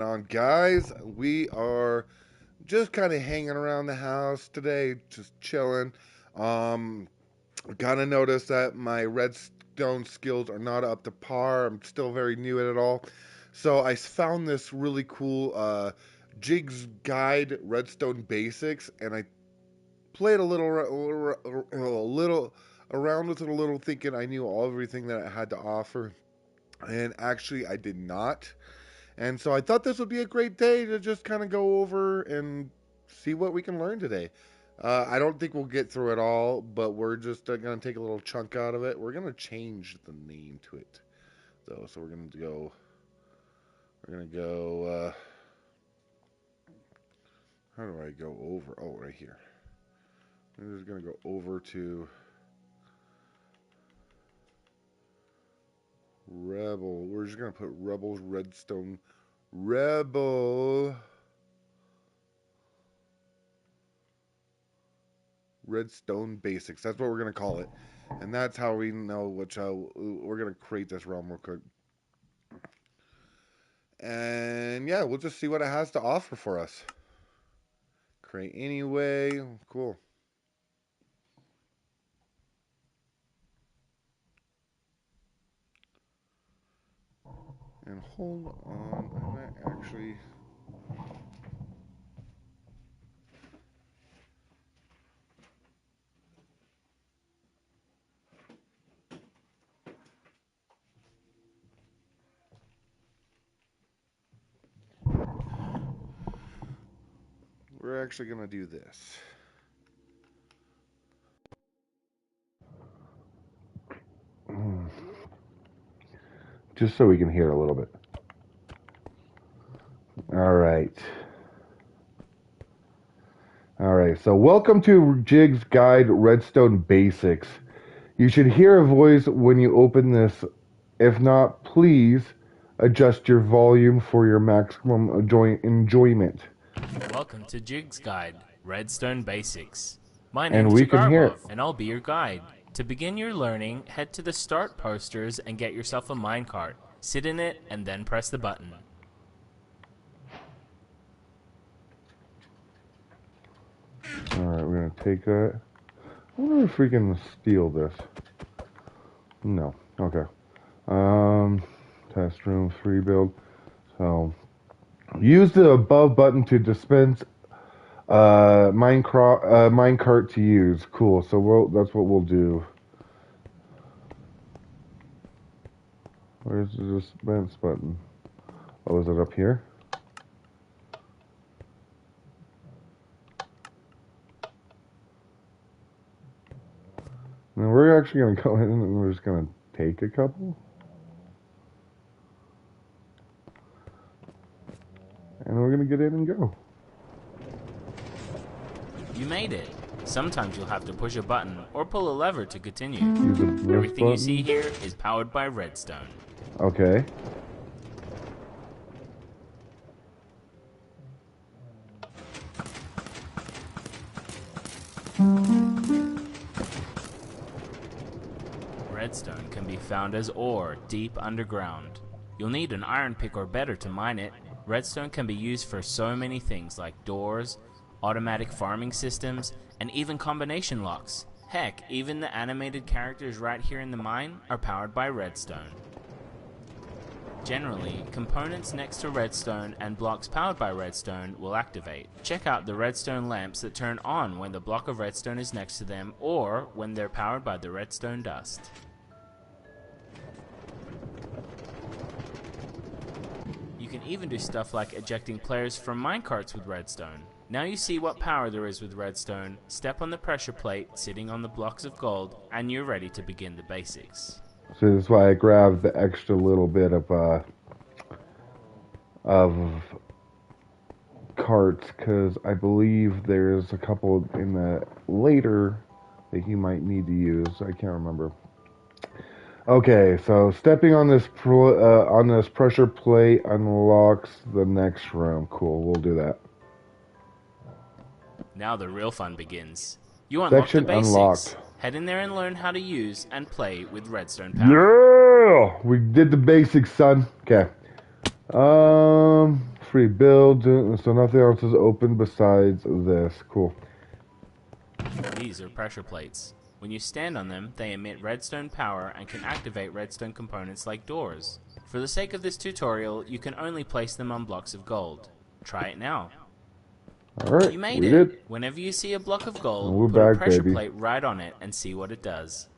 On, guys, we are just kind of hanging around the house today, just chilling. Um, kind of noticed that my redstone skills are not up to par. I'm still very new at it all. So I found this really cool Jigs Guide Redstone Basics, and I played a little around with it a little, thinking I knew everything that it had to offer, and actually I did not. And so I thought this would be a great day to just kind of go over and see what we can learn today. I don't think we'll get through it all, but we're just going to take a little chunk out of it. We're going to change the name to it, though. So we're going to go, how do I go over? Oh, right here. I'm just going to go over to Rebel. We're just going to put Rebel's Redstone. Rebel RedStone Basics. That's what we're going to call it. And that's how we know which we're going to create this realm real quick. And yeah, we'll just see what it has to offer for us. Create anyway. Cool. And hold on. I might actually... We're actually going to do this. Just so we can hear a little bit. All right. All right. So welcome to Jig's Guide Redstone Basics. You should hear a voice when you open this. If not, please adjust your volume for your maximum enjoyment. Welcome to Jig's Guide, Redstone Basics. My And name's we can hear Jagarbo, and I'll be your guide. To begin your learning, head to the start posters and get yourself a minecart. Sit in it and then press the button. Alright, we're going to take that. I wonder if we can steal this. No. Okay. Test room 3 build. So, use the above button to dispense minecart to use. Cool. So that's what we'll do. Where's the dispense button? Oh, is it up here? Now we're actually going to go in and we're just going to take a couple. And we're going to get in and go. You made it. Sometimes you'll have to push a button or pull a lever to continue. Everything you see here is powered by redstone. Okay. Redstone can be found as ore deep underground. You'll need an iron pick or better to mine it. Redstone can be used for so many things like doors, automatic farming systems, and even combination locks. Heck, even the animated characters right here in the mine are powered by redstone. Generally, components next to redstone and blocks powered by redstone will activate. Check out the redstone lamps that turn on when the block of redstone is next to them or when they're powered by the redstone dust. You can even do stuff like ejecting players from minecarts with redstone. Now you see what power there is with redstone, step on the pressure plate sitting on the blocks of gold, and you're ready to begin the basics. So that's why I grabbed the extra little bit of carts, because I believe there's a couple in the later that you might need to use. I can't remember. Okay, so stepping on this pressure plate unlocks the next room. Cool, we'll do that. Now the real fun begins. You unlock Section the basics. unlocked. Head in there and learn how to use and play with redstone power. Yeah! We did the basics, son. Okay. free build, so nothing else is open besides this. Cool. These are pressure plates. When you stand on them, they emit redstone power and can activate redstone components like doors. For the sake of this tutorial, you can only place them on blocks of gold. Try it now. Alright, You made we it! did. Whenever you see a block of And gold, we're put a back, pressure baby. plate right on it and see what it does.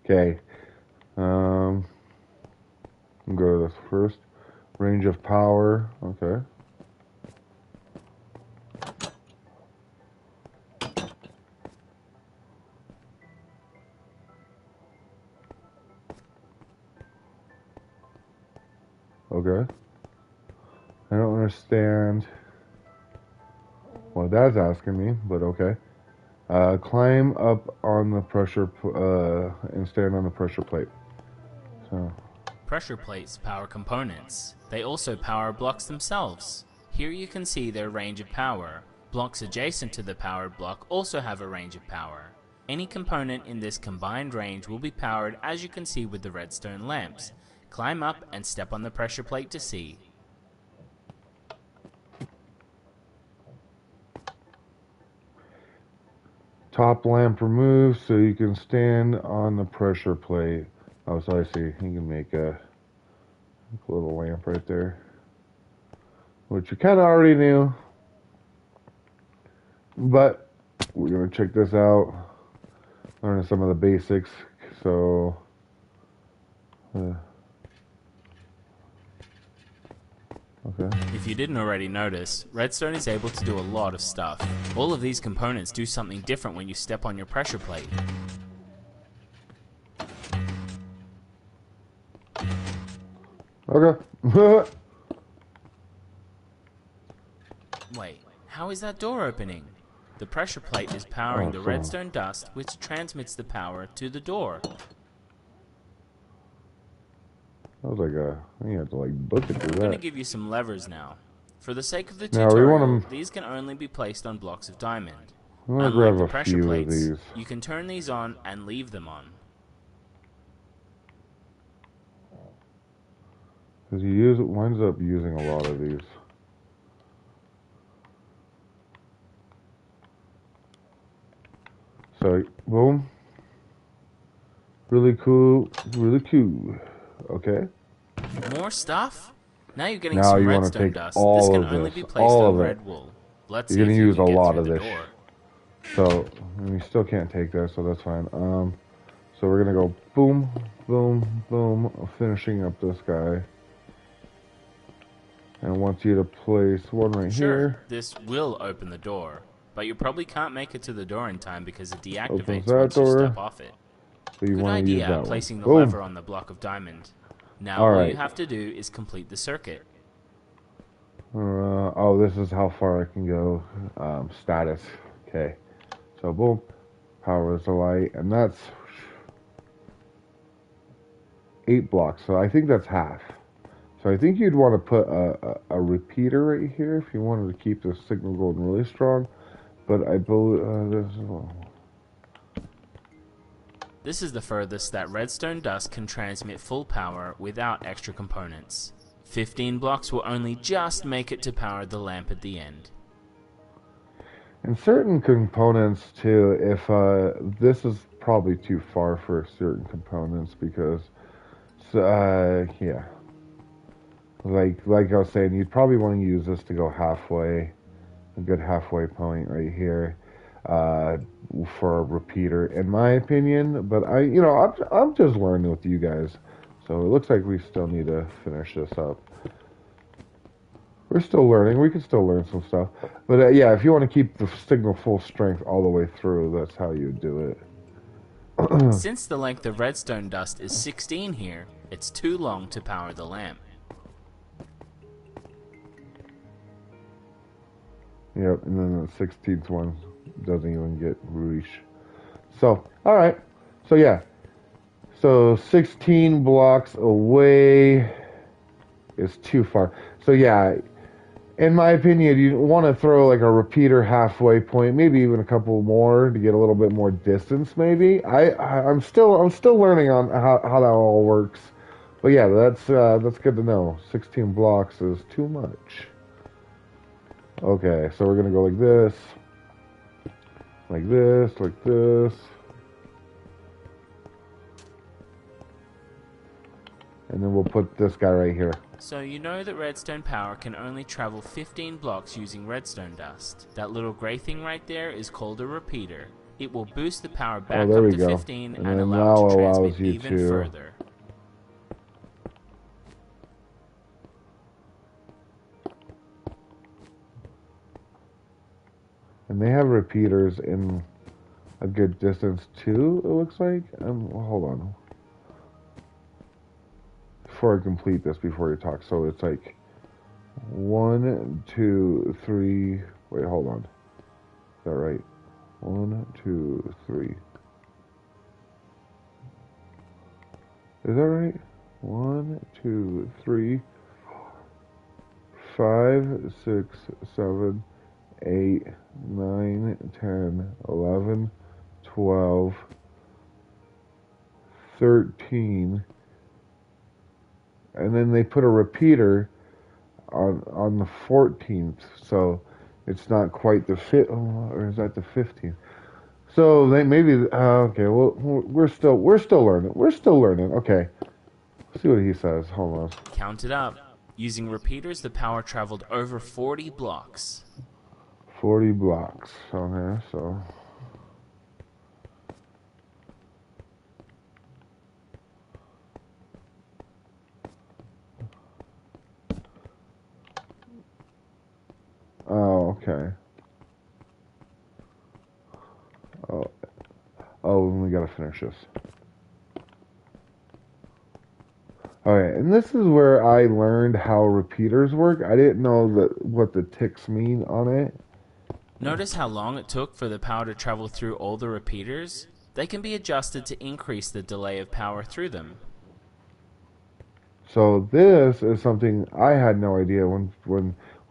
Okay. Go to this first. Range of power. Okay. Okay. I don't understand what that's asking me, but okay. Climb up on the pressure and stand on the pressure plate. So. Pressure plates power components. They also power blocks themselves. Here you can see their range of power. Blocks adjacent to the powered block also have a range of power. Any component in this combined range will be powered, as you can see with the redstone lamps. Climb up and step on the pressure plate to see. Top lamp removed so you can stand on the pressure plate. Oh, so I see. You can make a little lamp right there, which you kind of already knew. But we're going to check this out, learn some of the basics. So, okay. If you didn't already notice, redstone is able to do a lot of stuff. All of these components do something different when you step on your pressure plate. Okay. Wait, how is that door opening? The pressure plate is powering the redstone dust, which transmits the power to the door. I was like, you have to like book it through that. I'm going to give you some levers now. For the sake of the Now, tutorial, these can only be placed on blocks of diamond. I'm gonna Unlike grab the a pressure few plates, of these. you can turn these on and leave them on. Because winds up using a lot of these. So, boom. Really cool. Really cool. Okay. More stuff? Now you're getting Now some you want to redstone take dust. all this can of only this. be placed All on of it. red wool. Let's You're see going if to you use can a get lot through of the this. door. So, we still can't take that, so that's fine. So we're going to go boom, boom, boom, finishing up this guy. And I want you to place one right here. This will open the door, but you probably can't make it to the door in time because it Opens deactivates that once you door. step off it. So you Good want to use idea, that placing one. the Boom. lever on the block of diamond. Now all you have to do is complete the circuit. Oh, this is how far I can go. Status. Okay. So boom. Power is the light, and that's 8 blocks. So I think that's half. So I think you'd want to put a repeater right here if you wanted to keep the signal going really strong. But I believe This is the furthest that redstone dust can transmit full power without extra components. 15 blocks will only just make it to power the lamp at the end. and certain components too. If this is probably too far for certain components because, yeah. Like I was saying, you'd probably want to use this to go halfway, a good halfway point right here, for a repeater, in my opinion. But I'm just learning with you guys, so it looks like we still need to finish this up. We're still learning. We can still learn some stuff, but yeah, if you want to keep the signal full strength all the way through, that's how you do it. Since the length of redstone dust is 16 here, it's too long to power the lamp. Yep, and then the 16th one doesn't even get reached. So, alright. So, yeah. So, 16 blocks away is too far. So, yeah, in my opinion, you want to throw like a repeater halfway point, maybe even a couple more to get a little bit more distance, maybe. I'm still learning on how that all works. But yeah, that's good to know. 16 blocks is too much. Okay, so we're gonna go like this, like this, like this, and then we'll put this guy right here. So you know that redstone power can only travel 15 blocks using redstone dust. That little grey thing right there is called a repeater. It will boost the power Oh, back there up we to go. 15 And and then allow it now to transmit allows you even to. further. And they have repeaters in a good distance too, it looks like. Hold on. Before I complete this, before you talk. So it's like 1, 2, 3. Wait, hold on. Is that right? 1, 2, 3. Is that right? 1, 2, 3, 5, 6, 7, 8, 9, 10, 11, 12, 13. And then they put a repeater on the 14th, so it's not quite the fit. Oh, or is that the 15th? So they maybe okay. Well, we're still learning. We're still learning. Okay, let's see what he says. Hold on. Count it up. Using repeaters, the power traveled over 40 blocks. 40 blocks. Okay, so. Oh, okay. Oh, we gotta finish this. Okay, and this is where I learned how repeaters work. I didn't know what the ticks mean on it. Notice how long it took for the power to travel through all the repeaters? They can be adjusted to increase the delay of power through them. So this is something I had no idea when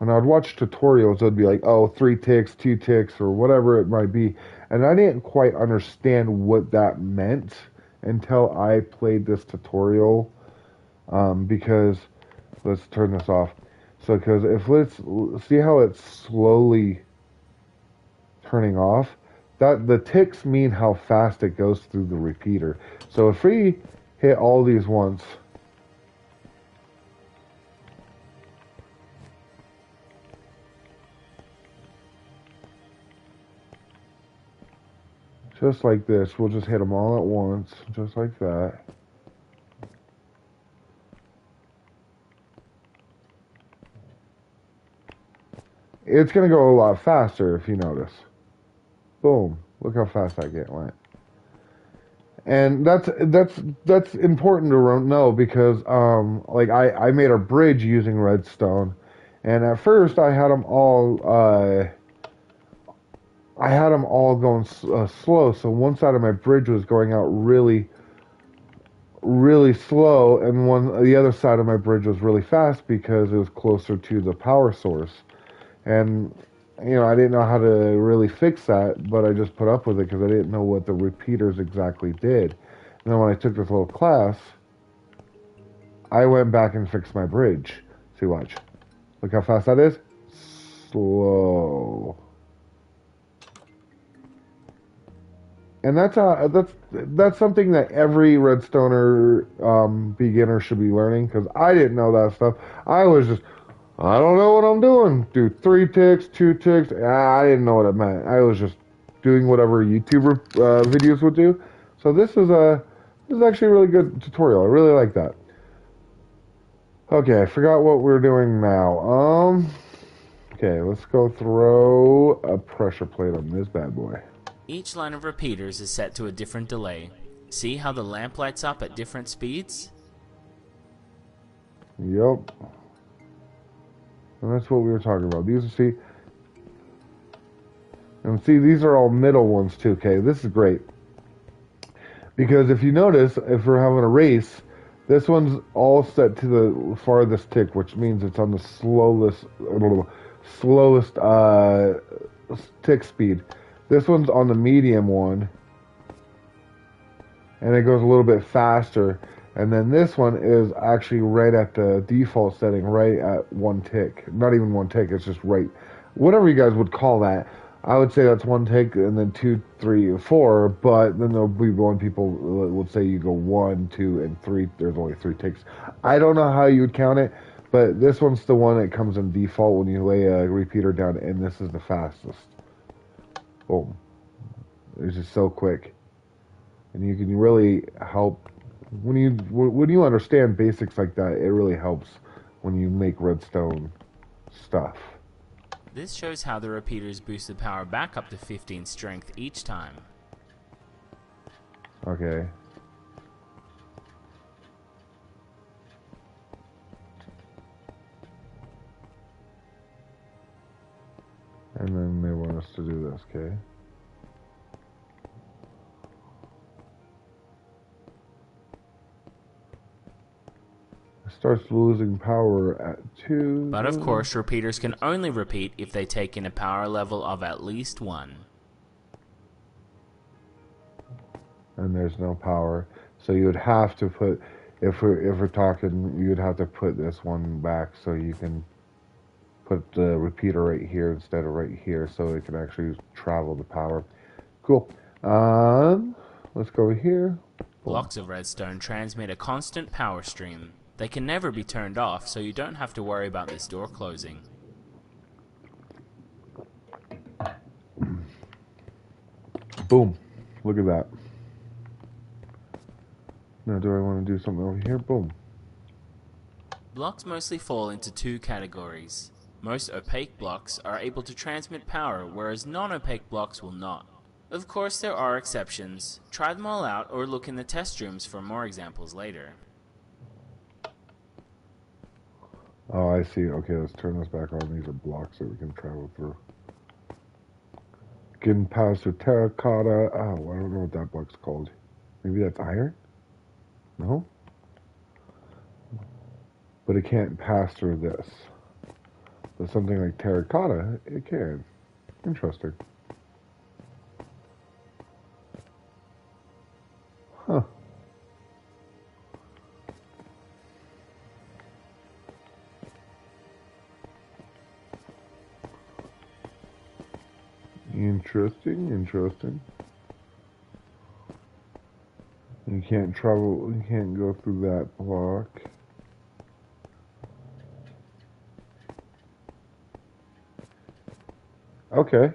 I would watch tutorials. It'd be like, oh, 3 ticks, 2 ticks, or whatever it might be, and I didn't quite understand what that meant until I played this tutorial. Because let's turn this off. So because if let's see how it's slowly turning off. That the ticks mean how fast it goes through the repeater. So if we hit all these once, just like this, we'll just hit them all at once, just like that. It's going to go a lot faster if you notice. Boom. Look how fast that went. And that's important to know because like I made a bridge using redstone, and at first I had them all going slow. So one side of my bridge was going out really slow, and the other side of my bridge was really fast because it was closer to the power source. And I didn't know how to really fix that, but I just put up with it because I didn't know what the repeaters exactly did. And then when I took this little class, I went back and fixed my bridge. See, watch. Look how fast that is. Slow. And that's something that every redstoner beginner should be learning, because I didn't know that stuff. I was just, I don't know what I'm doing. Do 3 ticks, 2 ticks. I didn't know what it meant. I was just doing whatever YouTuber videos would do. So this is actually a really good tutorial. I really like that. Okay, I forgot what we're doing now. Okay, let's go throw a pressure plate on this bad boy. Each line of repeaters is set to a different delay. See how the lamp lights up at different speeds? Yep. And that's what we were talking about. See, these are all middle ones too. Okay, this is great. Because if you notice, if we're having a race, this one's all set to the farthest tick, which means it's on the slowest tick speed. This one's on the medium one, and it goes a little bit faster. And then this one is actually right at the default setting, right at 1 tick. Not even 1 tick, it's just right, whatever you guys would call that. I would say that's 1 tick, and then 2, 3, 4. But then there'll be one people would say you go 1, 2, and 3. There's only 3 ticks. I don't know how you would count it, but this one's the one that comes in default when you lay a repeater down, and this is the fastest. Boom. It's just so quick, and you can really help when you understand basics like that. It really helps when you make redstone stuff. This shows how the repeaters boost the power back up to 15 strength each time. Okay. And then they want us to do this, okay? It starts losing power at 2. But of course, repeaters can only repeat if they take in a power level of at least 1. And there's no power. So you would have to put, if we're talking, you'd have to put this one back so you can put the repeater right here instead of right here, so it can actually travel the power. Cool. Let's go here. Blocks of redstone transmit a constant power stream. They can never be turned off, so you don't have to worry about this door closing. Boom. Look at that. Now, do I want to do something over here? Boom. Blocks mostly fall into 2 categories. Most opaque blocks are able to transmit power, whereas non-opaque blocks will not. Of course, there are exceptions. Try them all out or look in the test rooms for more examples later. Oh, I see. Okay, let's turn this back on. These are blocks that we can travel through. Can pass through terracotta. Oh, I don't know what that block's called. Maybe that's iron? No? But it can't pass through this. But something like terracotta, it can. Interesting. Huh. Interesting. You can't travel, you can't go through that block. Okay.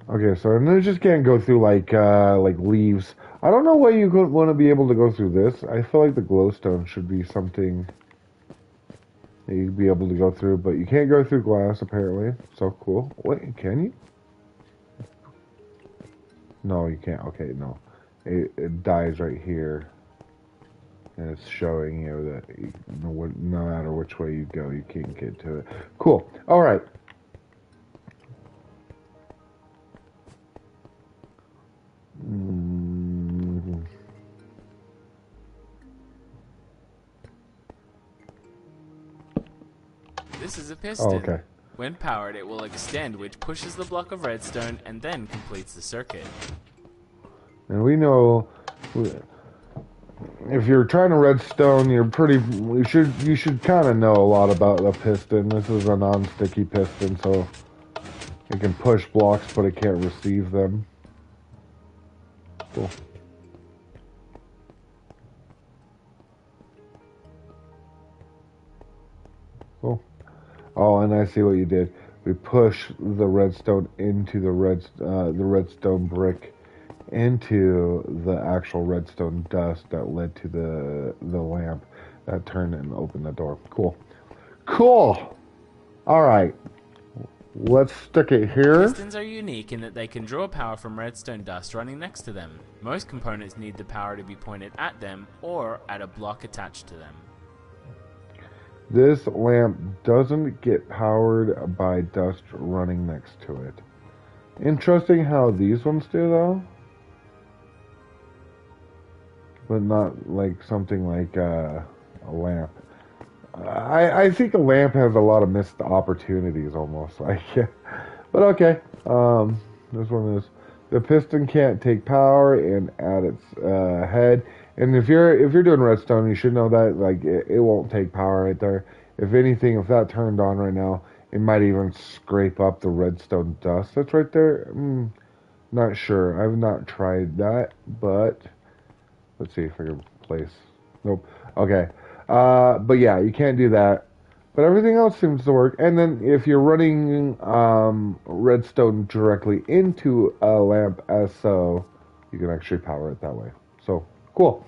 Okay, so and they just can't go through like leaves. I don't know why you could want to be able to go through this. I feel like the glowstone should be something that you'd be able to go through, but you can't go through glass apparently. So cool. Wait, can you? No, you can't. Okay, no. It dies right here. And it's showing you that no matter which way you go, you can't get to it. Cool. All right. This is a Oh, piston. okay. When powered, it will extend, which pushes the block of redstone and then completes the circuit. And we know if you're trying to redstone, you should kind of know a lot about the piston. This is a non-sticky piston, so it can push blocks, but it can't receive them. Cool. Cool. Oh, and I see what you did. We push the redstone into the redstone brick into the actual redstone dust that led to the lamp that turned and opened the door. Cool. Cool. All right. Let's stick it here. Pistons are unique in that they can draw power from redstone dust running next to them. Most components need the power to be pointed at them or at a block attached to them. This lamp doesn't get powered by dust running next to it. Interesting how these ones do, though. But not like something like a lamp. I think a lamp has a lot of missed opportunities, almost. Like, but okay. This one is The piston can't take power and at its head. And if you're doing redstone, you should know that like it won't take power right there. If anything, if that turned on right now, it might even scrape up the redstone dust that's right there. Not sure. I've not tried that, but let's see if I can place. Nope. Okay. But yeah, you can't do that. But everything else seems to work. And then if you're running redstone directly into a lamp as so, you can actually power it that way. So, cool.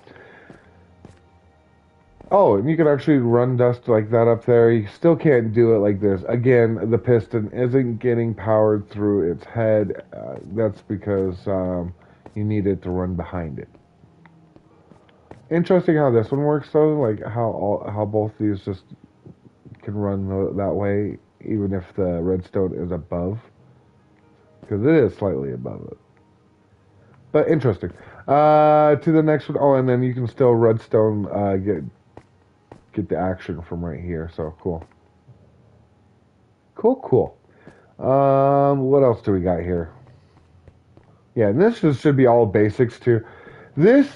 Oh, and you can actually run dust like that up there. You still can't do it like this. Again, the piston isn't getting powered through its head. That's because you need it to run behind it. Interesting how this one works though, like how both these just can run that way, even if the redstone is above, because it is slightly above it. But interesting. To the next one. Oh, and then you can still redstone get the action from right here. So cool. Cool. What else do we got here? Yeah, and should be all basics too. This,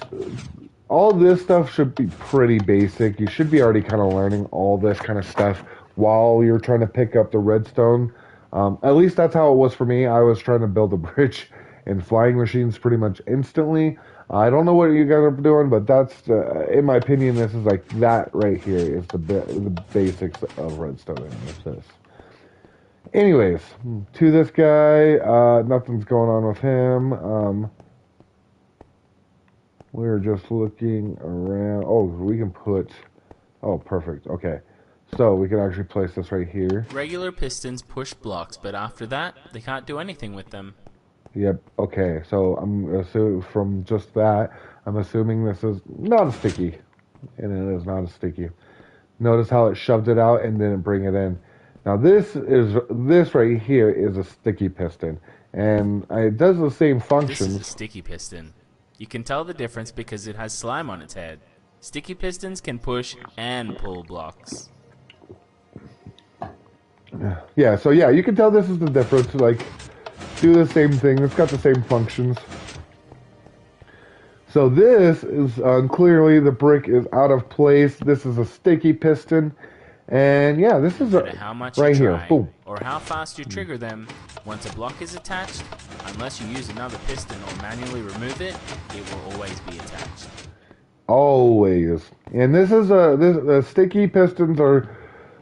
all this stuff should be pretty basic. You should be already kind of learning all this kind of stuff while you're trying to pick up the redstone. At least that's how it was for me. I was trying to build a bridge and flying machines pretty much instantly. I don't know what you guys are doing, but that's, in my opinion, this is like that right here is the basics of redstone. And this. Anyways, to this guy, nothing's going on with him. We're just looking around. Oh, we can put. Oh, perfect. Okay. So we can actually place this right here. Regular pistons push blocks, but after that, they can't do anything with them. Yep. Okay. So I'm assuming from just that, I'm assuming this is not a sticky. And it is not a sticky. Notice how it shoved it out and didn't bring it in. Now this right here is a sticky piston. And it does the same functions. This is a sticky piston. You can tell the difference because it has slime on its head. Sticky pistons can push and pull blocks. Yeah, so yeah, you can tell this is the difference. Like, do the same thing. It's got the same functions. So this is clearly the brick is out of place. This is a sticky piston. And yeah, this is how much right you here. try, Boom. or how fast you trigger them. Once a block is attached, unless you use another piston or manually remove it, it will always be attached. Always. And this is sticky pistons are.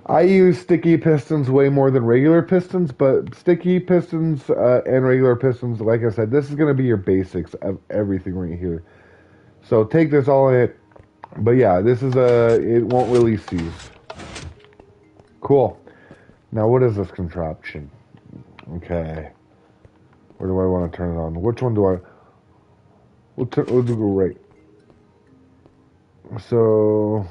I use sticky pistons way more than regular pistons, but sticky pistons and regular pistons, like I said, this is going to be your basics of everything right here. So take this all in. But yeah, this is it won't release these. Cool. Now what is this contraption? Okay. Where do I want to turn it on? Which one do I... We'll do go right. So...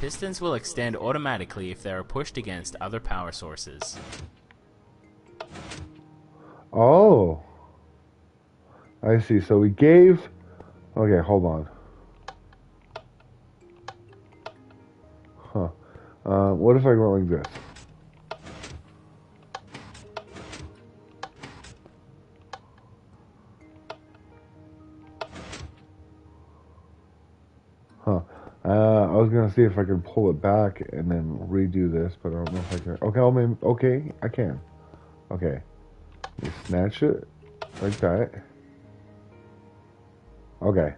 Pistons will extend automatically if they are pushed against other power sources. Oh. I see. So we gave... Okay, hold on. Huh. What if I go like this? Huh. I was gonna see if I could pull it back and then redo this, but I don't know if I can. Okay, okay, I can. Okay. You snatch it like that. Okay.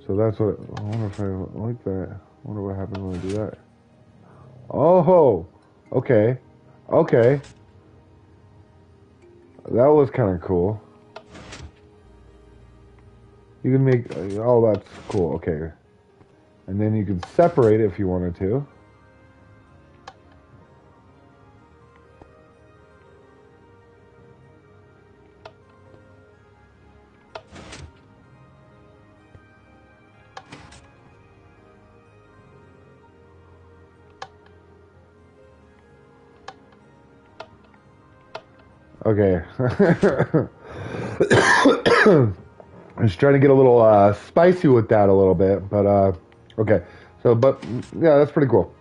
So that's what. I wonder if I like that. I wonder what happens when I do that. Oh, okay, okay. That was kind of cool. You can make. Oh, that's cool. Okay. And then you can separate it if you wanted to. Okay. I'm just trying to get a little spicy with that a little bit, but okay. So, but yeah, that's pretty cool.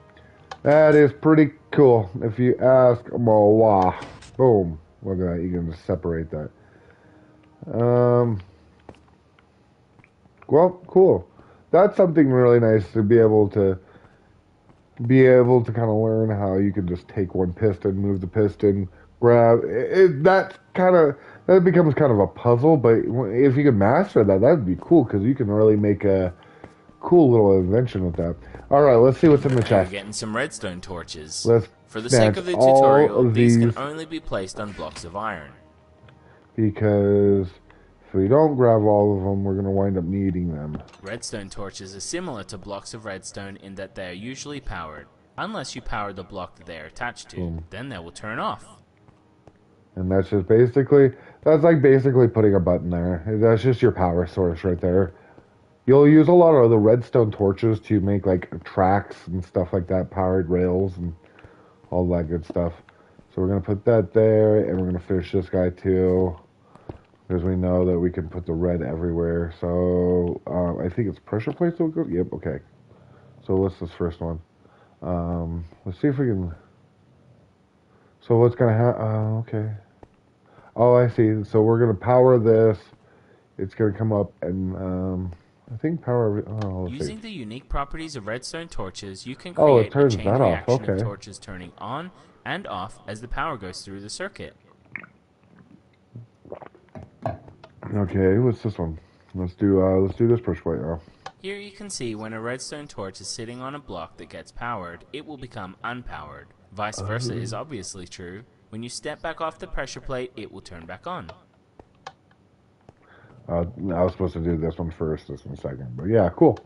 That is pretty cool. If you ask, well, wow. Boom. Look at that. You can just separate that. Um, well, cool. That's something really nice to be able to kind of learn how you can just take one piston, move the piston, grab that becomes kind of a puzzle. But if you can master that, that'd be cool because you can really make a cool little invention with that. All right, let's see what's in the Now you're chest. getting some redstone torches. Let's For the sake snatch of the all tutorial, of these can these only be placed on blocks of iron. because if we don't grab all of them, we're gonna wind up needing them. Redstone torches are similar to blocks of redstone in that they are usually powered, unless you power the block that they are attached to, Boom. then they will turn off. And that's like basically putting a button there. That's just your power source right there. You'll use a lot of the redstone torches to make like tracks and stuff like that, powered rails and all that good stuff. So we're gonna put that there, and we're gonna finish this guy too, because we know that we can put the red everywhere. So I think it's pressure plates will go. Yep. Okay. So what's this first one? Let's see if we can. So what's gonna happen? Okay. Oh, I see. So we're gonna power this. It's gonna come up and I think power. Oh, let's see. Using the unique properties of redstone torches, you can Oh, it create a turns chain that off. reaction of Okay. torches turning on and off as the power goes through the circuit. Okay. What's this one? Let's do this push plate now. Here you can see when a redstone torch is sitting on a block that gets powered, it will become unpowered. Vice versa is obviously true. When you step back off the pressure plate, it will turn back on. I was supposed to do this one first, this one second, but yeah, cool.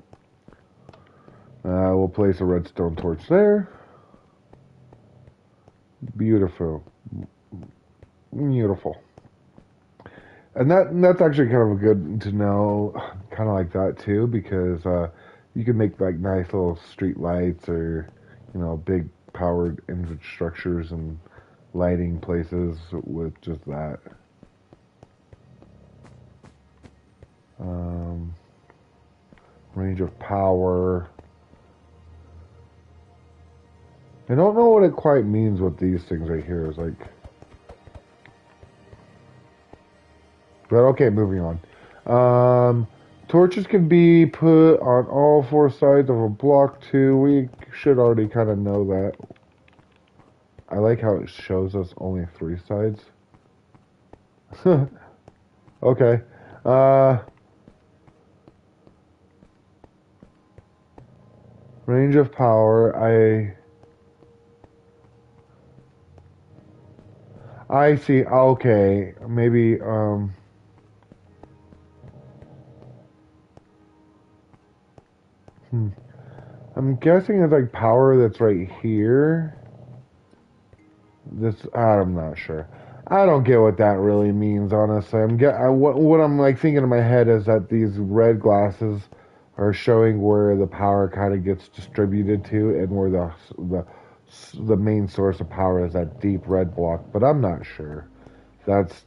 We'll place a redstone torch there. Beautiful, beautiful. And that's actually kind of good to know, kind of like that too, because you can make like nice little street lights or big powered infrastructures and lighting places with just that. Um, Range of power. I don't know what it quite means with these things right here. It's like, but okay, moving on. Torches can be put on all four sides of a block too. We should already kind of know that. I like how it shows us only 3 sides. Okay. Range of power. I see. Okay, maybe. I'm guessing it's like power that's right here. I'm not sure. I don't get what that really means, honestly. What I'm like thinking in my head is that these red glasses are showing where the power kind of gets distributed to, and where the main source of power is that deep red block. But I'm not sure. That's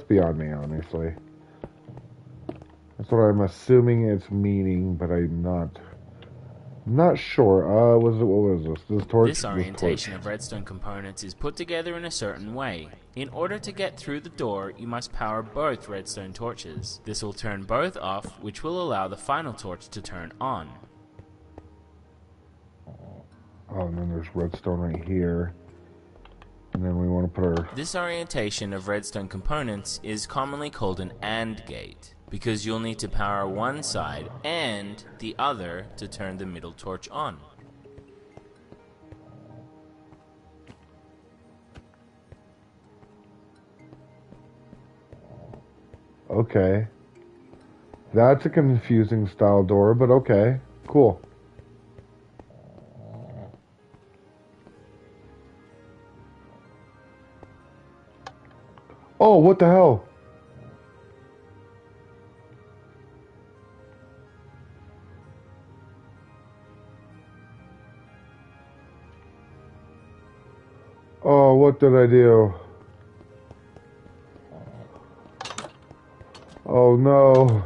beyond me, honestly. That's what I'm assuming it's meaning, but I'm not sure. What was this? This torch? This orientation of redstone components is put together in a certain way. In order to get through the door, you must power both redstone torches. This will turn both off, which will allow the final torch to turn on. Oh, and then there's redstone right here. And then we want to put our... This orientation of redstone components is commonly called an AND gate, because you'll need to power one side and the other to turn the middle torch on. Okay. That's a confusing style door, but okay. Cool. Oh, what the hell? Oh, what did I do? Oh no.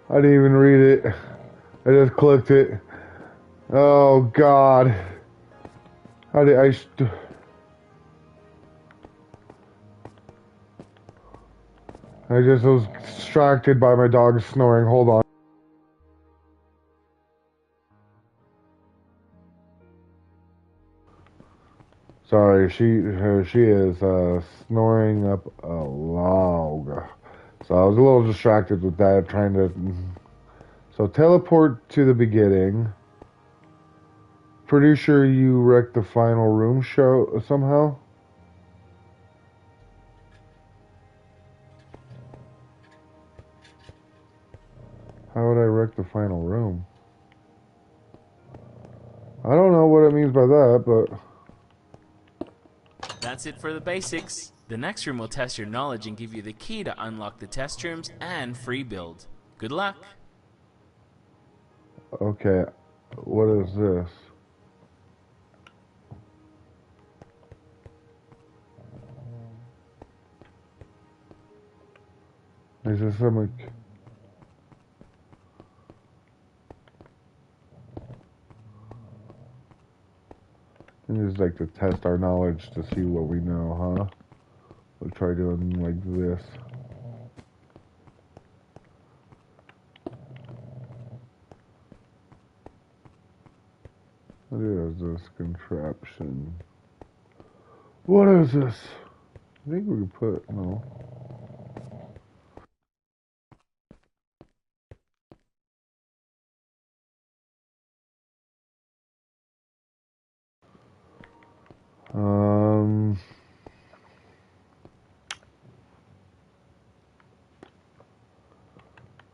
I didn't even read it. I just clicked it. Oh God. How did I? I just was distracted by my dog snoring. Hold on. Sorry, she is snoring up a log. So I was a little distracted with that, trying to. So teleport to the beginning. Pretty sure you wrecked the final room show somehow. How would I wreck the final room? I don't know what it means by that, but That's it for the basics. The next room will test your knowledge and give you the key to unlock the test rooms and free build. Good luck! okay. What is this? Is this some? This is like to test our knowledge to see what we know, huh? We'll try doing like this. What is this contraption? What is this? I think we could put no. Um.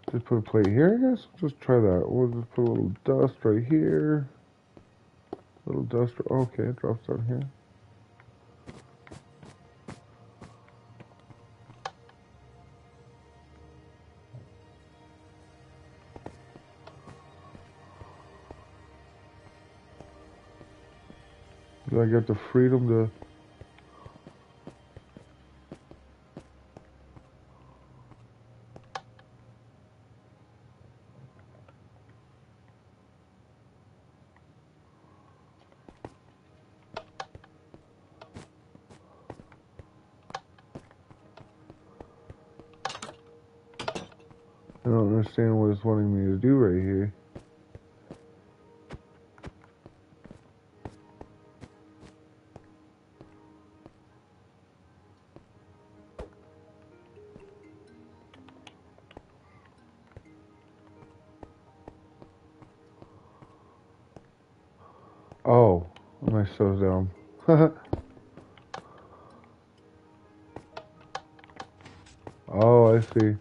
Just put a plate here, I guess. Just try that. We'll just put a little dust right here. Little dust. Okay, it drops down here. Do I get the freedom to? I don't understand what it's wanting me to do right here. Oh, am I so dumb? Oh, I see.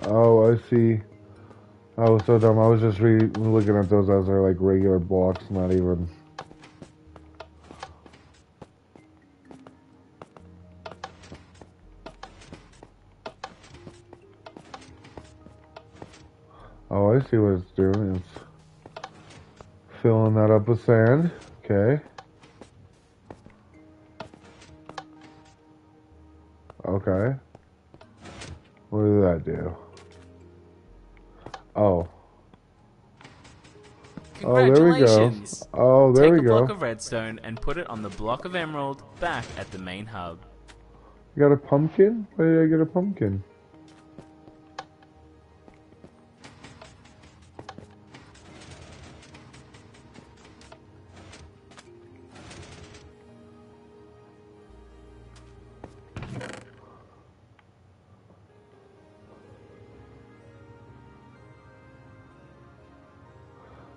Oh, I see. I was so dumb. I was just looking at those as they're like regular blocks, not even. Oh, I see what it's doing. It's filling that up with sand. Okay. Okay. What did that do? Oh. Oh, there we go. Congratulations! Oh, there Take we a block go. of redstone and put it on the block of emerald back at the main hub. You got a pumpkin? Why did I get a pumpkin?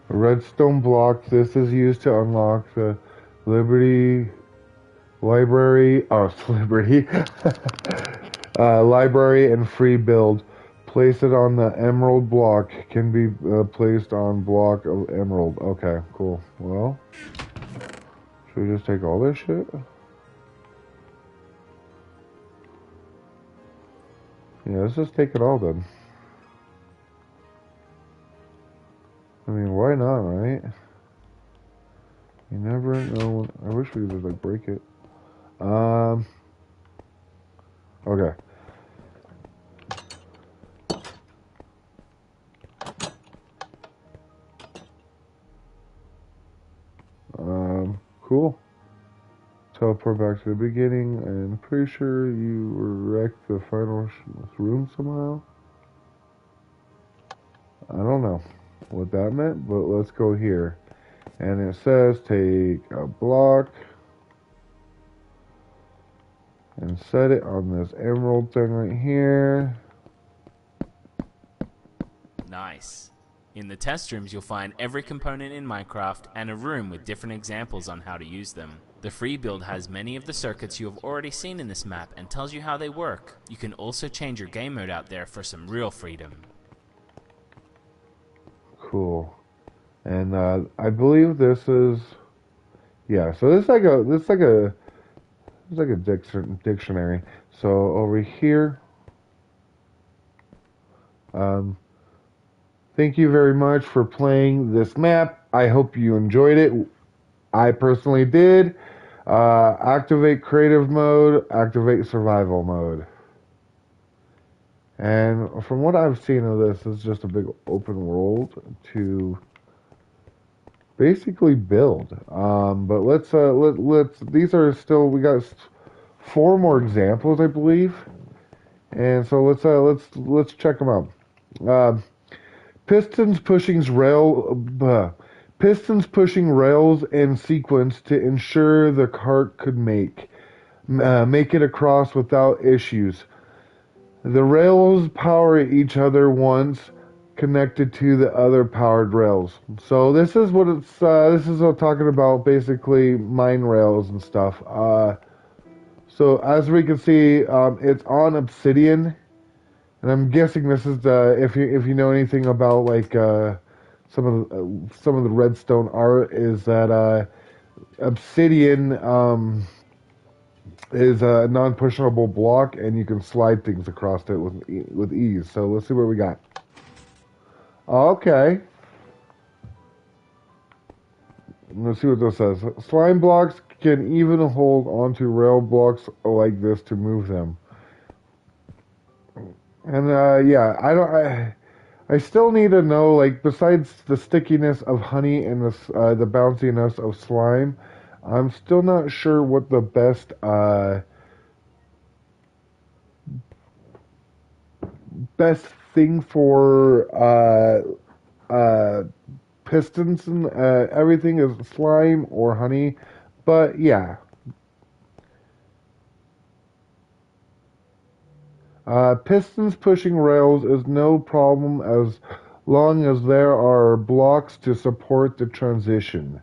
A redstone block. This is used to unlock the Liberty Library. Oh, it's Liberty. Library and free build. Place it on the emerald block. Can be placed on block of emerald. Okay, cool. Well, should we just take all this shit? Yeah, let's just take it all then. I mean, why not, right? You never know. I wish we could just like break it. Okay. cool. Teleport back to the beginning, and pretty sure you wrecked the final room somehow. I don't know what that meant, but let's go here. And it says take a block and set it on this emerald thing right here. Nice. In the test rooms, you'll find every component in Minecraft and a room with different examples on how to use them. The free build has many of the circuits you have already seen in this map and tells you how they work. You can also change your game mode out there for some real freedom. Cool. And I believe this is, yeah. So this is like a dictionary. So over here, thank you very much for playing this map. I hope you enjoyed it. I personally did. Activate creative mode, activate survival mode. And from what I've seen of this, it's just a big open world to basically build. But let's these are still, we got 4 more examples, I believe. And so let's check them out. Pistons pushing rails in sequence to ensure the cart could make it across without issues. The rails power each other once connected to the other powered rails. So this is what it's this is what talking about, basically mine rails and stuff. So as we can see, it's on obsidian. And I'm guessing this is the, if you know anything about like some of the redstone art, is that obsidian is a non-pushable block, and you can slide things across it with ease. So let's see what we got. Okay. Let's see what this says. Slime blocks can even hold onto rail blocks like this to move them. And yeah, I still need to know, like, besides the stickiness of honey and the bounciness of slime, I'm still not sure what the best thing for pistons and everything is slime or honey. But yeah. Pistons pushing rails is no problem as long as there are blocks to support the transition.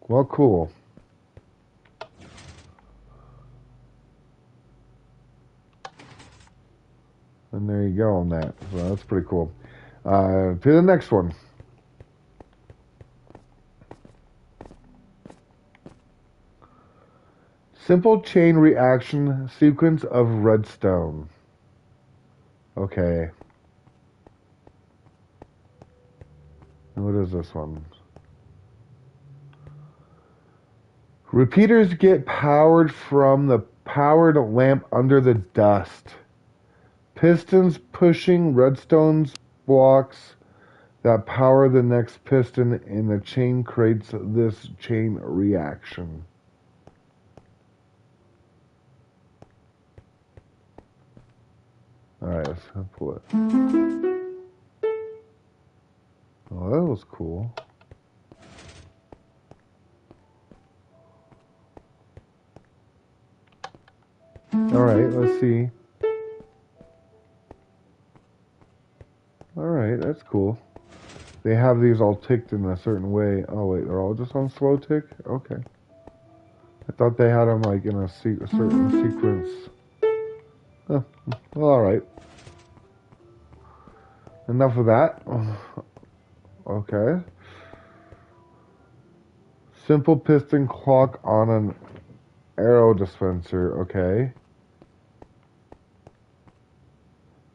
Well, cool. And there you go on that. So that's pretty cool. To the next one. Simple chain reaction sequence of redstone. Okay. What is this one? Repeaters get powered from the powered lamp under the dust. Pistons pushing redstone's blocks that power the next piston in the chain creates this chain reaction. Alright, let's pull it. Oh, that was cool. Alright, let's see. Alright, that's cool. They have these all ticked in a certain way. Oh wait, they're all just on slow tick? Okay. I thought they had them like in a certain sequence. Oh, well, alright. Enough of that. Okay. Simple piston clock on an arrow dispenser. Okay.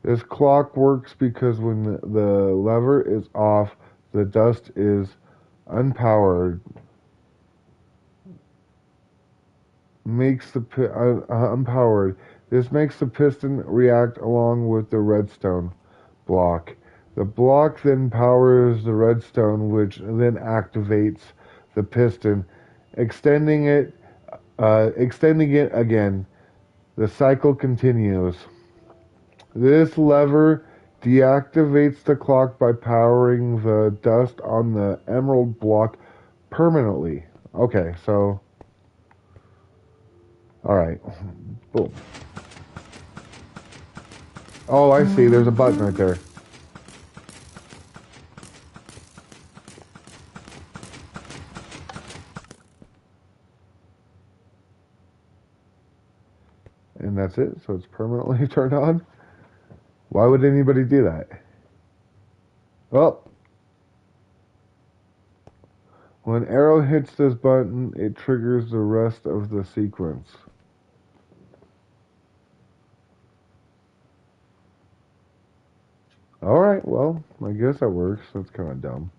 This clock works because when the lever is off, the dust is unpowered. Unpowered. This makes the piston react along with the redstone block. The block then powers the redstone, which then activates the piston extending it, extending it again. The cycle continues. This lever deactivates the clock by powering the dust on the emerald block permanently. Okay, so, alright. Boom. Oh, I see. There's a button right there. And that's it. So it's permanently turned on. Why would anybody do that? Well, when arrow hits this button, it triggers the rest of the sequence. Alright, well, I guess that works. That's kind of dumb.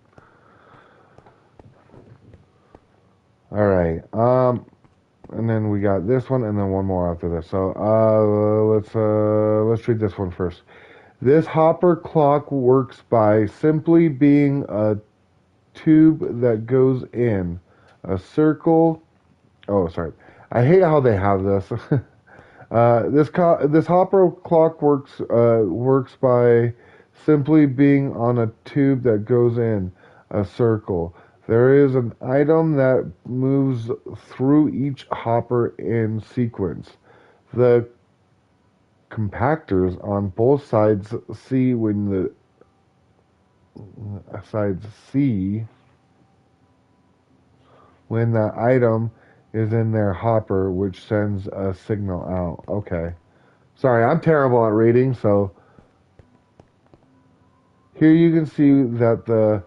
Alright, and then we got this one, and then one more after this. So, let's read this one first. This hopper clock works by simply being a tube that goes in a circle. Oh, sorry. I hate how they have this. This hopper clock works by simply being on a tube that goes in a circle. There is an item that moves through each hopper in sequence. The compactors on both sides see when the sides C when the item is in their hopper, which sends a signal out. Okay. Sorry, I'm terrible at reading, so here you can see that the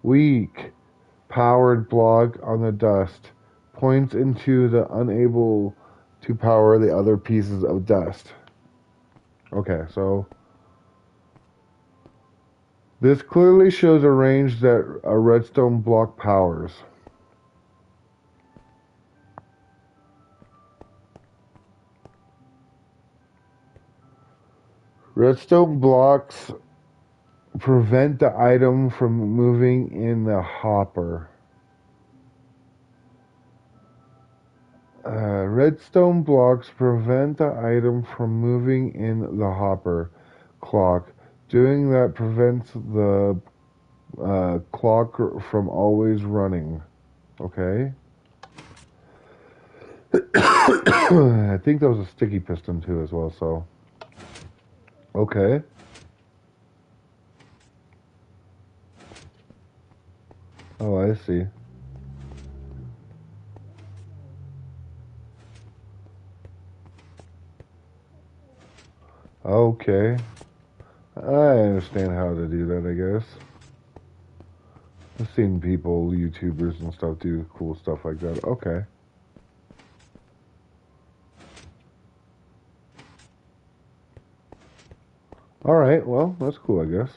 weak powered block on the dust points into the unable to power the other pieces of dust. Okay, so this clearly shows a range that a redstone block powers. Redstone blocks prevent the item from moving in the hopper. Redstone blocks prevent the item from moving in the hopper clock. Doing that prevents the clock from always running. Okay. I think that was a sticky piston too as well, so. Okay. Oh, I see. Okay. I understand how to do that, I guess. I've seen people, YouTubers and stuff, do cool stuff like that. Okay. Alright, well, that's cool, I guess.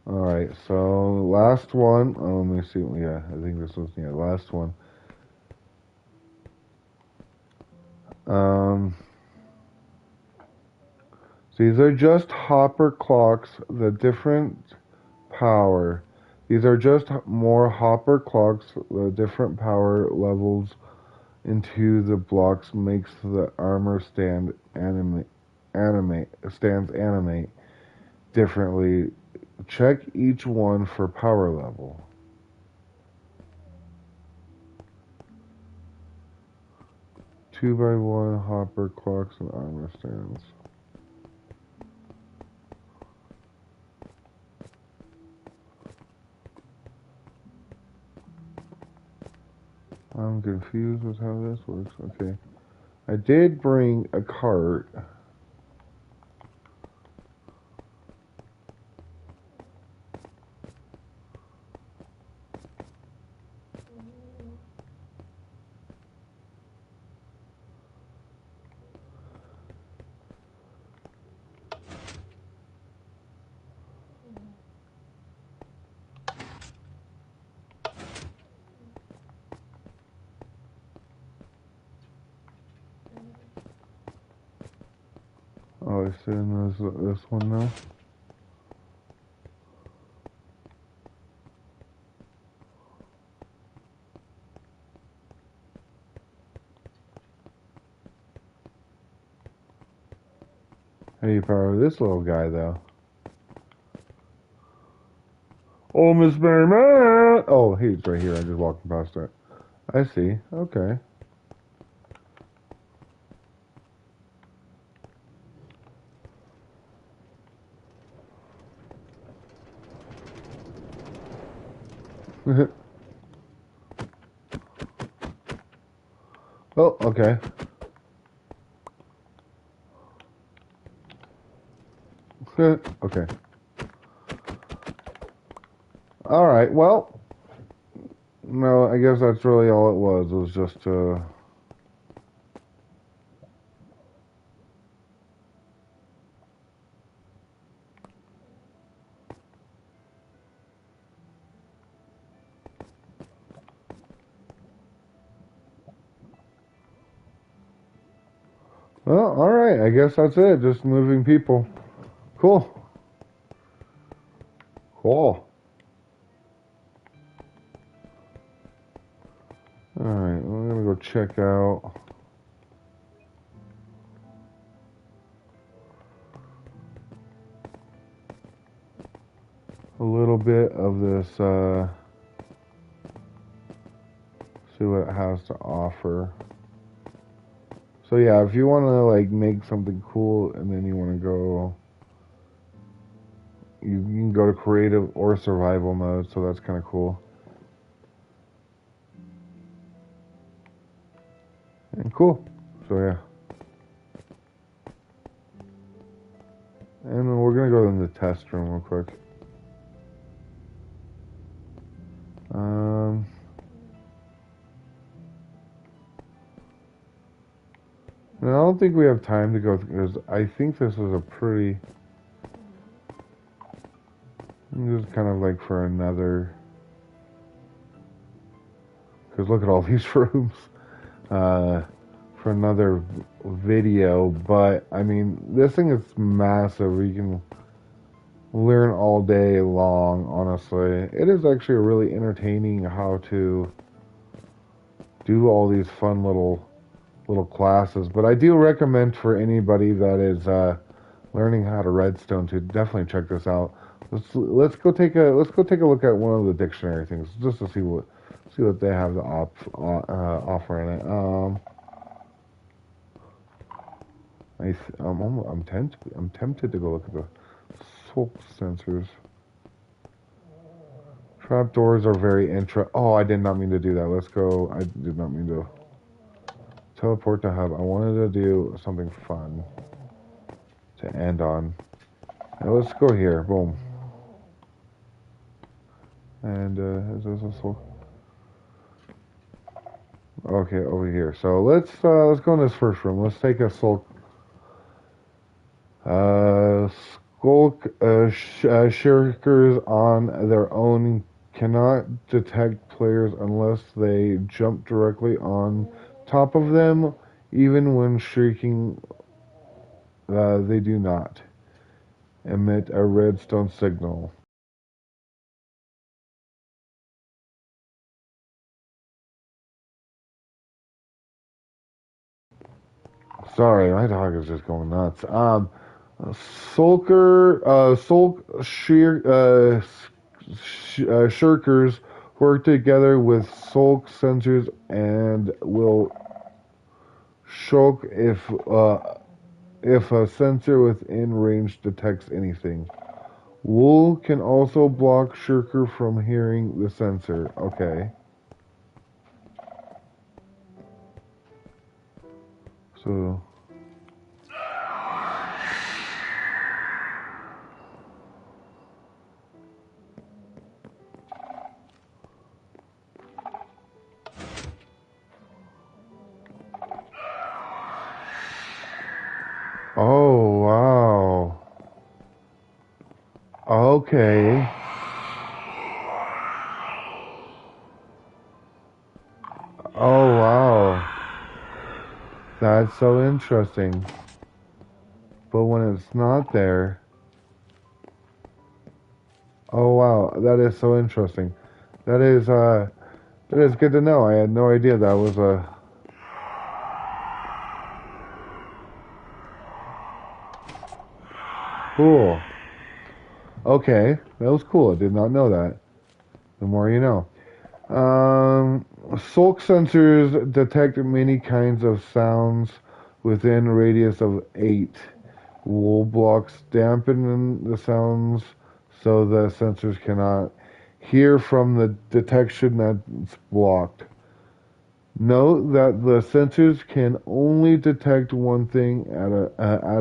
Alright, so last one. Oh, let me see. Yeah, I think this was, yeah, last one. Um, these are just hopper clocks, the different power. These are just more hopper clocks, the different power levels into the blocks makes the armor stands animate differently. Check each one for power level. 2x1 hopper clocks and armor stands. I'm confused with how this works. Okay. I did bring a cart. probably sit in this one now. How do you power this little guy, though? Oh, Miss Mary Man! Oh, he's right here. I'm just walking past it. I see. Okay. Oh, okay. Okay. Alright, well, no, I guess that's really all it was. It was just, well, alright, I guess that's it. Just moving people. Cool. Cool. Alright, I'm gonna go check out a little bit of this, see what it has to offer. So yeah, if you want to like make something cool and then you want to go, you can go to creative or survival mode, so that's kind of cool. And cool. So yeah. And then we're gonna go in the test room real quick. And I don't think we have time to go because I think this is a pretty. This is kind of like for another. Because look at all these rooms. For another video, but I mean, this thing is massive. You can learn all day long, honestly. It is actually really entertaining how to do all these fun little classes, but I do recommend for anybody that is learning how to redstone to definitely check this out. Let's go take a look at one of the dictionary things just to see what they have to offer in it. I'm tempted to go look at the sulk sensors. Trapdoors are very Oh, I did not mean to do that. Let's go. I did not mean to teleport to hub. I wanted to do something fun to end on. Now let's go here. Boom. And is this a sulk? Okay, over here. So let's go in this first room. Let's take a sulk. Skulk shirkers on their own cannot detect players unless they jump directly on top of them. Even when shrieking, they do not emit a redstone signal. Sorry, my dog is just going nuts. Shirkers work together with sulk sensors and will shulk if a sensor within range detects anything. Wool can also block shirker from hearing the sensor. Okay. So. Oh, wow. Okay. Oh, wow. That's so interesting. But when it's not there, oh wow, that is so interesting. That is good to know. I had no idea that was a cool. Okay, that was cool. I did not know that. The more you know. Sulk sensors detect many kinds of sounds within a radius of 8. Wool blocks dampen the sounds so the sensors cannot hear from the detection that's blocked. Note that the sensors can only detect one thing at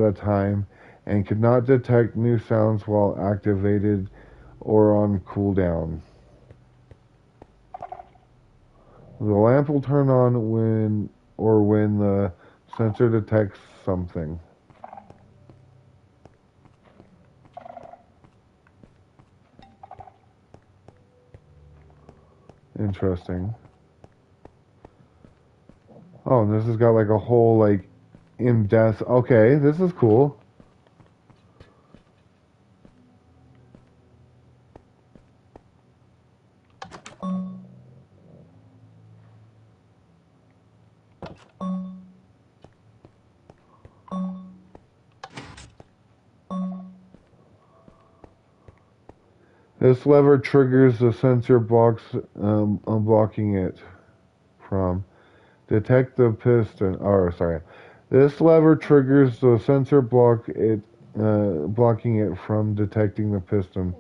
a time and cannot detect new sounds while activated or on cooldown. The lamp will turn on when the sensor detects something. Interesting. Oh, and this has got like a whole like in-depth. Okay, this is cool. This lever triggers the sensor box, unblocking it from detect the piston. Or sorry, this lever triggers the sensor blocking it from detecting the piston.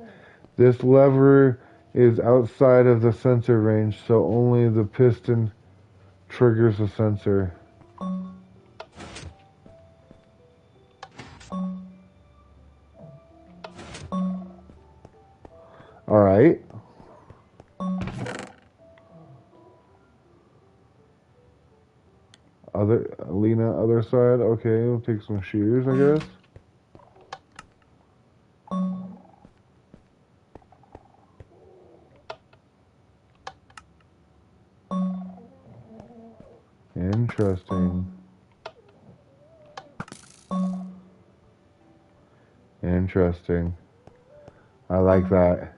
This lever is outside of the sensor range, so only the piston triggers the sensor. All right. Other side. Okay, we'll take some shears, I guess. Interesting. Interesting. I like that.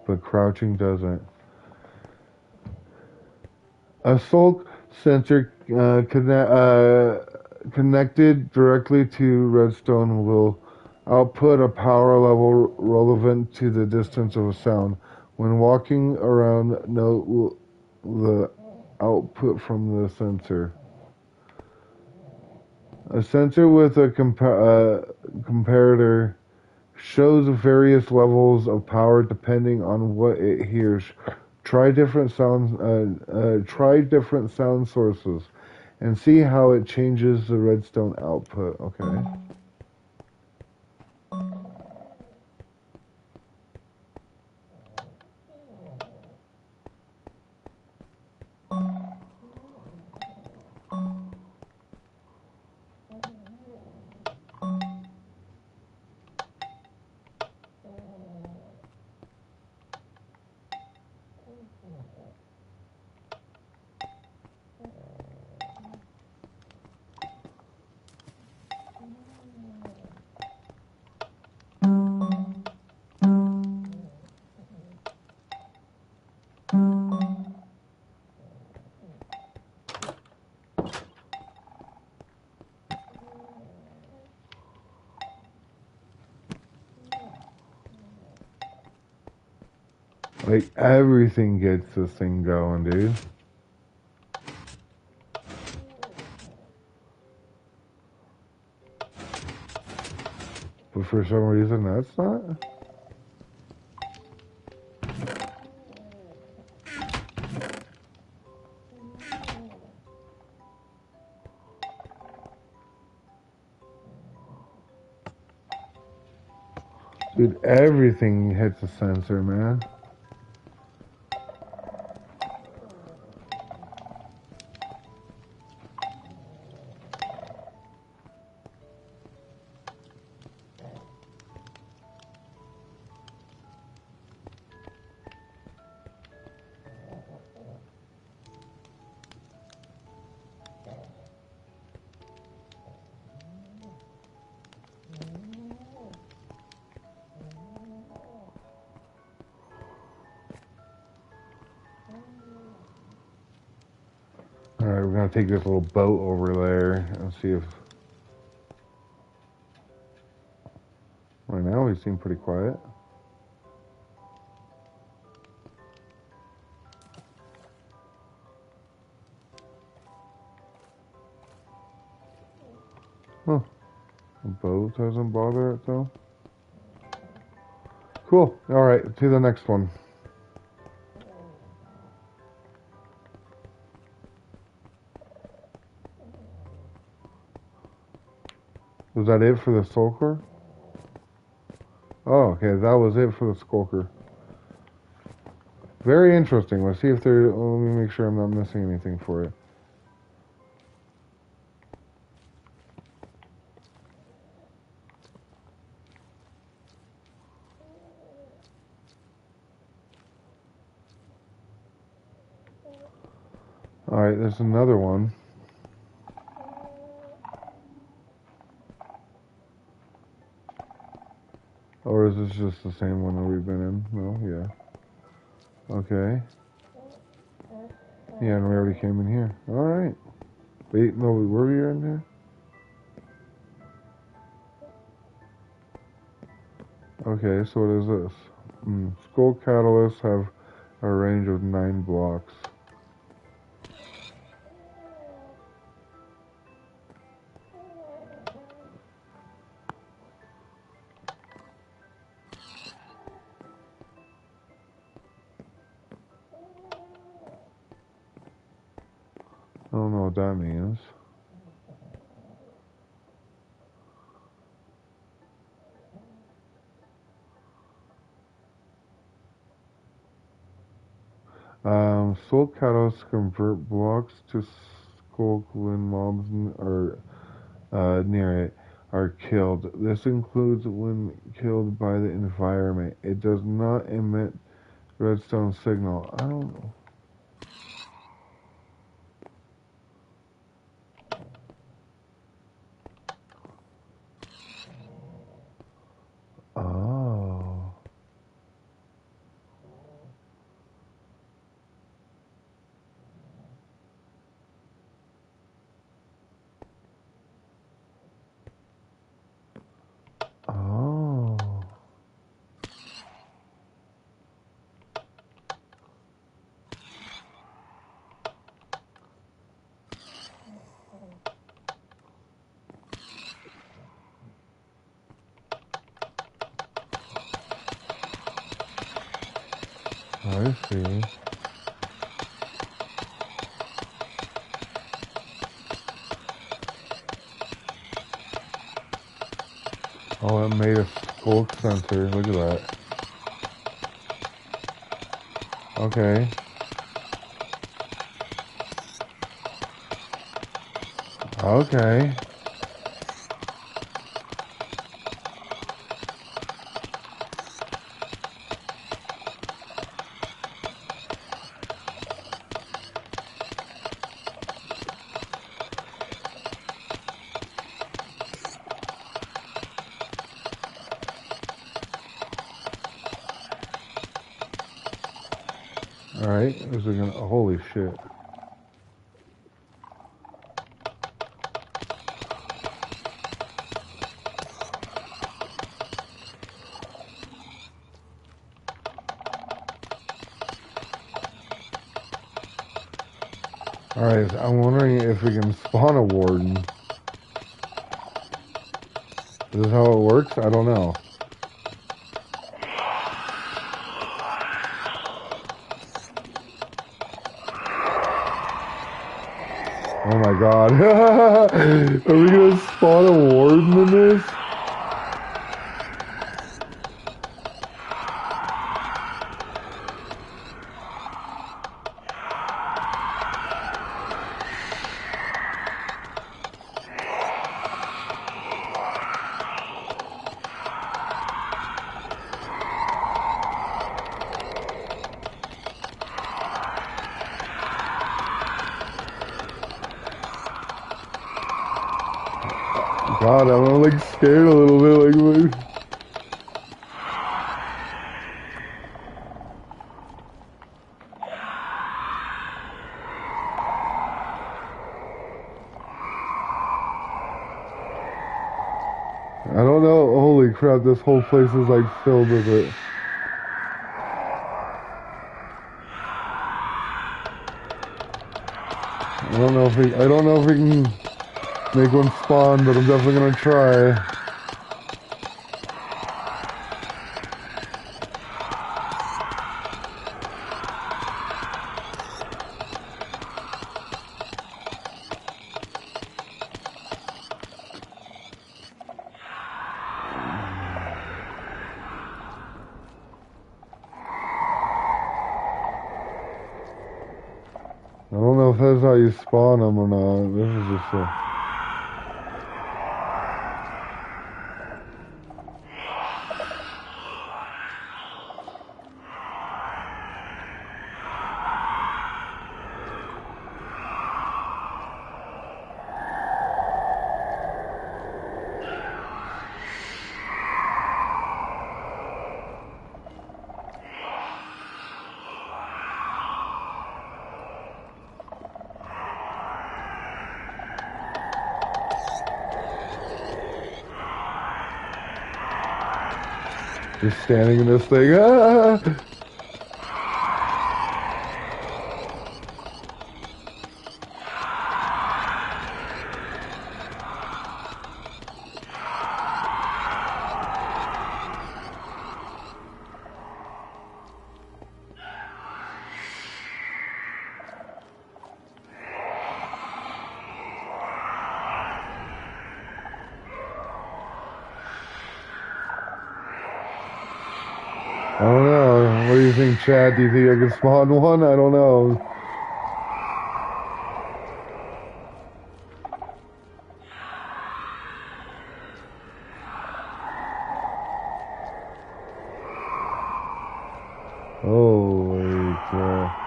But crouching doesn't. A sulk sensor connected directly to RedStone will output a power level relevant to the distance of a sound. When walking around, note the output from the sensor. A sensor with a comparator shows various levels of power depending on what it hears. Try different sound sources, and see how it changes the RedStone output. Okay. Like everything gets this thing going, dude. But for some reason, that's not. Dude, everything hits a sensor, man. gonna take this little boat over there and see if. Right now, he seemed pretty quiet. Huh. The boat doesn't bother it though. Cool. Alright, to the next one. Was that it for the Skulker? Oh, okay, that was it for the Skulker. Very interesting. Let's see if there. Let me make sure I'm not missing anything for it. Alright, there's another one. Or is this just the same one that we've been in? No, yeah. Okay. Yeah, and we already came in here. Alright. Wait, no, were we in here? Okay, so what is this? Skull catalysts have a range of 9 blocks. I don't know what that means. Soul catalysts convert blocks to skull when mobs near it are killed. This includes when killed by the environment. It does not emit redstone signal. I don't know. Oh. Oh. I see. Oh, it made a skull sensor. Look at that. Okay. Okay. Alright. This is gonna. Holy shit. Alright, I'm wondering if we can spawn a warden. Is this how it works? I don't know. Oh my god. Are we gonna spawn a warden in this? God, I'm like scared a little bit. Like, Oh, holy crap, this whole place is like filled with it. I don't know if we can make one spawn, but I'm definitely gonna try. I don't know if that's how you spawn them or not. This is just a... Just standing in this thing. Ah! I don't know. What do you think, Chad? Do you think I can spawn one? I don't know. Holy crap.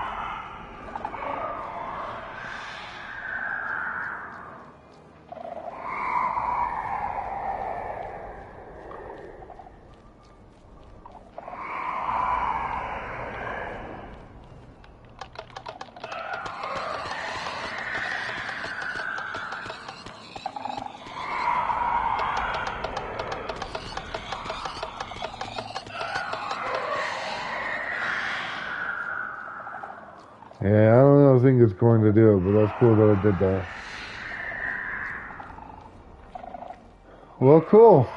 Yeah, I don't think it's going to do it, but that's cool that I did that. Well, cool.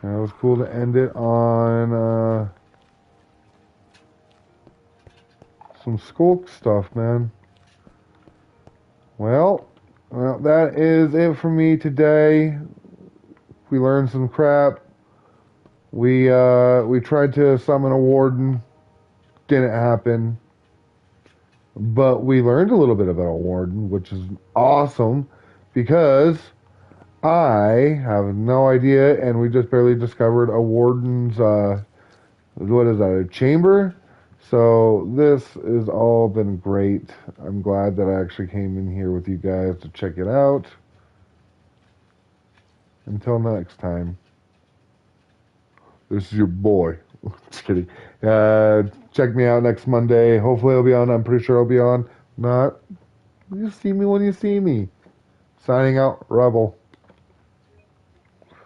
That was cool to end it on some skulk stuff, man. Well, that is it for me today. We learned some crap. We tried to summon a warden. Didn't happen. But we learned a little bit about a warden, which is awesome because I have no idea, and we just barely discovered a warden's, what is that, a chamber? So this has all been great. I'm glad that I actually came in here with you guys to check it out. Until next time, this is your boy. Just kidding. Check me out next Monday. Hopefully I'll be on. I'm pretty sure I'll be on. Not. You see me when you see me. Signing out, Rebel.